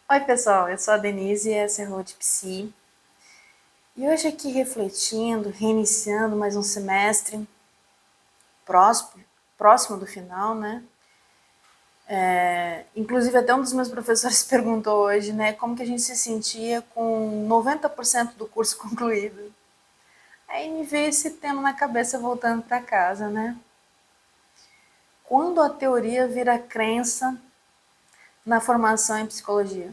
Oi, pessoal, eu sou a Denise e essa é a Road Psi. E hoje aqui refletindo, reiniciando mais um semestre próximo, próximo do final, né? Inclusive até um dos meus professores perguntou hoje, né, como que a gente se sentia com 90% do curso concluído. Aí me veio esse tema na cabeça voltando para casa, né? Quando a teoria vira crença na formação em psicologia?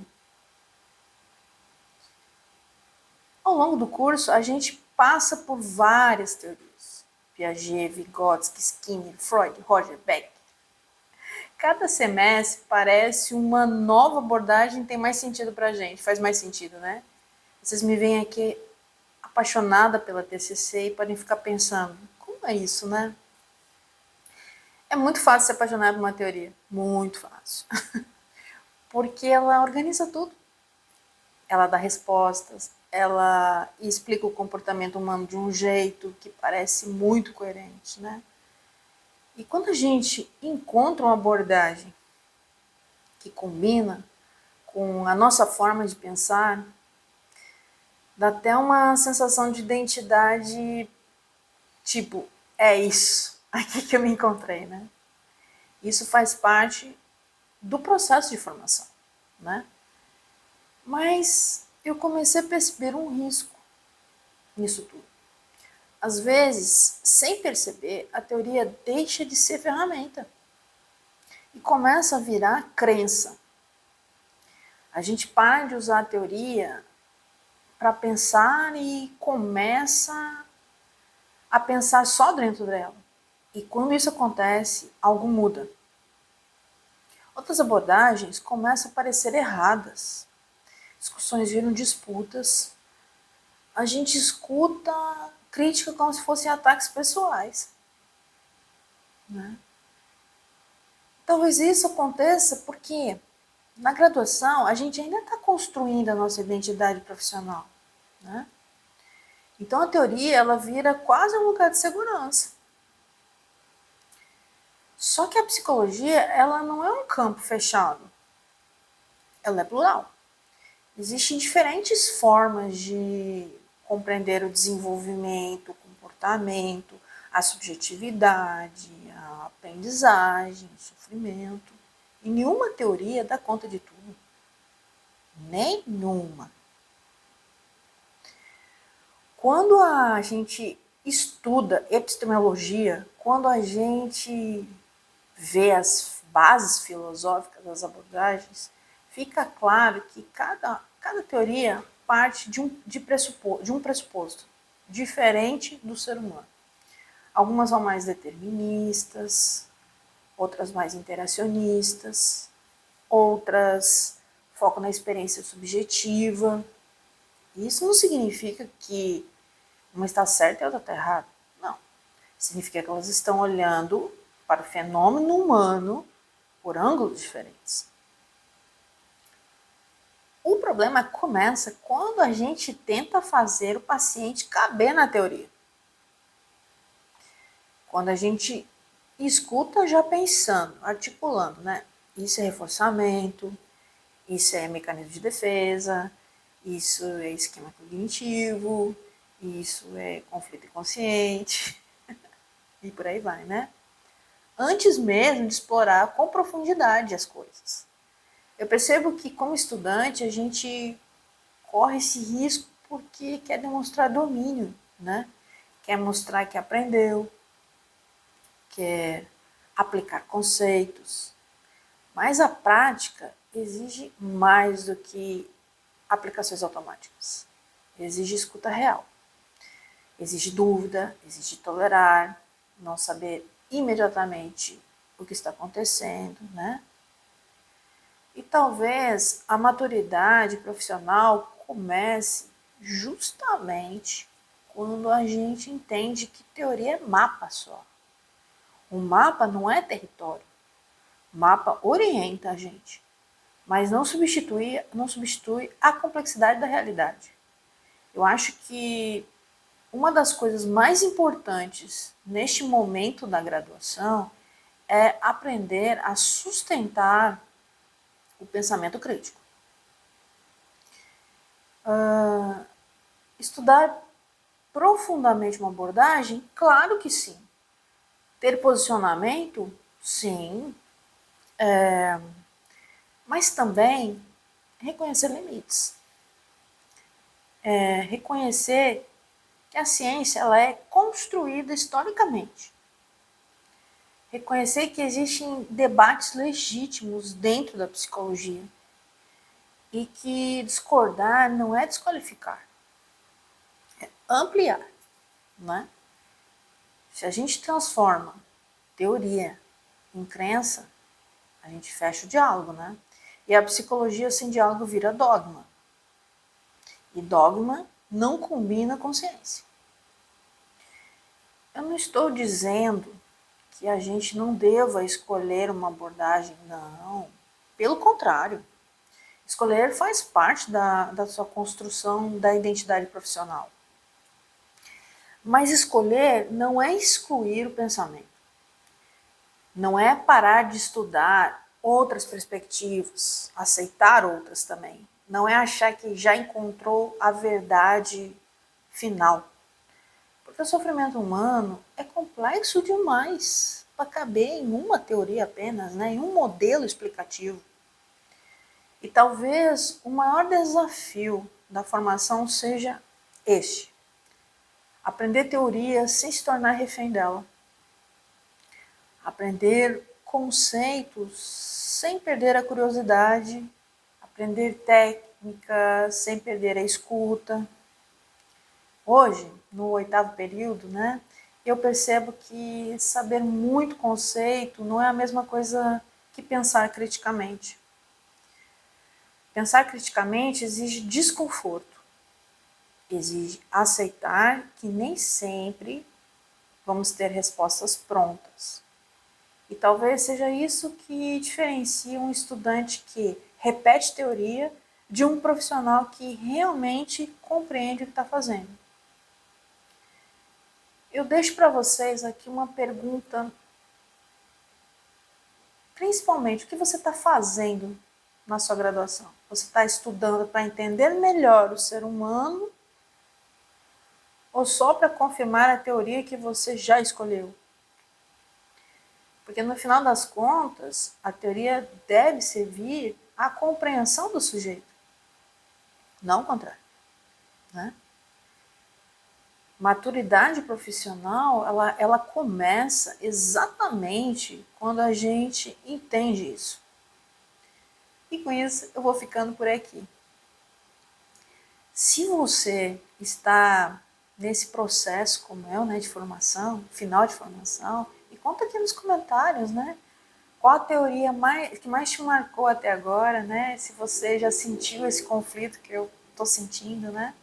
Ao longo do curso, a gente passa por várias teorias. Piaget, Vygotsky, Skinner, Freud, Roger, Beck. Cada semestre parece uma nova abordagem tem mais sentido pra gente, faz mais sentido, né? Vocês me veem aqui apaixonada pela TCC e podem ficar pensando, como é isso, né? É muito fácil se apaixonar por uma teoria, muito fácil. Porque ela organiza tudo. Ela dá respostas, ela explica o comportamento humano de um jeito que parece muito coerente, né? E quando a gente encontra uma abordagem que combina com a nossa forma de pensar, dá até uma sensação de identidade, tipo, é isso, aqui que eu me encontrei, né? Isso faz parte do processo de formação, né? Mas eu comecei a perceber um risco nisso tudo. Às vezes, sem perceber, a teoria deixa de ser ferramenta e começa a virar crença. A gente para de usar a teoria para pensar e começa a pensar só dentro dela. E quando isso acontece, algo muda. Outras abordagens começam a parecer erradas. Discussões viram disputas. A gente escuta crítica como se fossem ataques pessoais, né? Talvez isso aconteça porque na graduação a gente ainda está construindo a nossa identidade profissional, né? Então a teoria ela vira quase um lugar de segurança. Só que a psicologia ela não é um campo fechado, ela é plural. Existem diferentes formas de compreender o desenvolvimento, o comportamento, a subjetividade, a aprendizagem, o sofrimento. E nenhuma teoria dá conta de tudo. Nenhuma. Quando a gente estuda epistemologia, quando a gente vê as bases filosóficas das abordagens, fica claro que cada teoria parte de um pressuposto diferente do ser humano. Algumas são mais deterministas, outras mais interacionistas, outras focam na experiência subjetiva. Isso não significa que uma está certa e a outra está errada. Não. Significa que elas estão olhando para o fenômeno humano por ângulos diferentes. O problema começa quando a gente tenta fazer o paciente caber na teoria. Quando a gente escuta já pensando, articulando, né? Isso é reforçamento, isso é mecanismo de defesa, isso é esquema cognitivo, isso é conflito inconsciente e por aí vai, né? Antes mesmo de explorar com profundidade as coisas. Eu percebo que, como estudante, a gente corre esse risco porque quer demonstrar domínio, né? Quer mostrar que aprendeu, quer aplicar conceitos. Mas a prática exige mais do que aplicações automáticas. Exige escuta real. Exige dúvida, exige tolerar, não saber imediatamente o que está acontecendo, né? E talvez a maturidade profissional comece justamente quando a gente entende que teoria é mapa só. O mapa não é território. O mapa orienta a gente, mas não substitui a complexidade da realidade. Eu acho que uma das coisas mais importantes neste momento da graduação é aprender a sustentar o pensamento crítico. Estudar profundamente uma abordagem? Claro que sim. Ter posicionamento? Sim. Mas também reconhecer limites. Reconhecer que a ciência ela é construída historicamente. Reconhecer que existem debates legítimos dentro da psicologia e que discordar não é desqualificar, é ampliar, né? Se a gente transforma teoria em crença, a gente fecha o diálogo, né? E a psicologia sem diálogo vira dogma. E dogma não combina com ciência. Eu não estou dizendo que a gente não deva escolher uma abordagem, não. Pelo contrário, escolher faz parte da sua construção da identidade profissional. Mas escolher não é excluir o pensamento. Não é parar de estudar outras perspectivas, aceitar outras também. Não é achar que já encontrou a verdade final. Porque o sofrimento humano é complexo demais para caber em uma teoria apenas, né? Em um modelo explicativo. E talvez o maior desafio da formação seja este: aprender teoria sem se tornar refém dela. Aprender conceitos sem perder a curiosidade, aprender técnicas sem perder a escuta. Hoje, no 8º período, né, eu percebo que saber muito conceito não é a mesma coisa que pensar criticamente. Pensar criticamente exige desconforto, exige aceitar que nem sempre vamos ter respostas prontas. E talvez seja isso que diferencia um estudante que repete teoria de um profissional que realmente compreende o que está fazendo. Eu deixo para vocês aqui uma pergunta, principalmente, o que você está fazendo na sua graduação? Você está estudando para entender melhor o ser humano ou só para confirmar a teoria que você já escolheu? Porque no final das contas, a teoria deve servir à compreensão do sujeito, não o contrário, né? Maturidade profissional, ela começa exatamente quando a gente entende isso. E com isso, eu vou ficando por aqui. Se você está nesse processo como eu, né, de formação, final de formação, e conta aqui nos comentários, né? Qual a teoria que mais te marcou até agora, né? Se você já sentiu esse conflito que eu estou sentindo, né?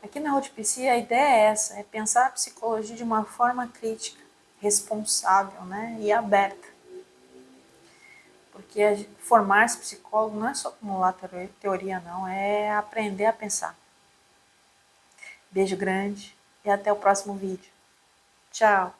Aqui na RoadPC a ideia é essa, é pensar a psicologia de uma forma crítica, responsável, né? E aberta. Porque formar-se psicólogo não é só acumular teoria, não, é aprender a pensar. Beijo grande e até o próximo vídeo. Tchau!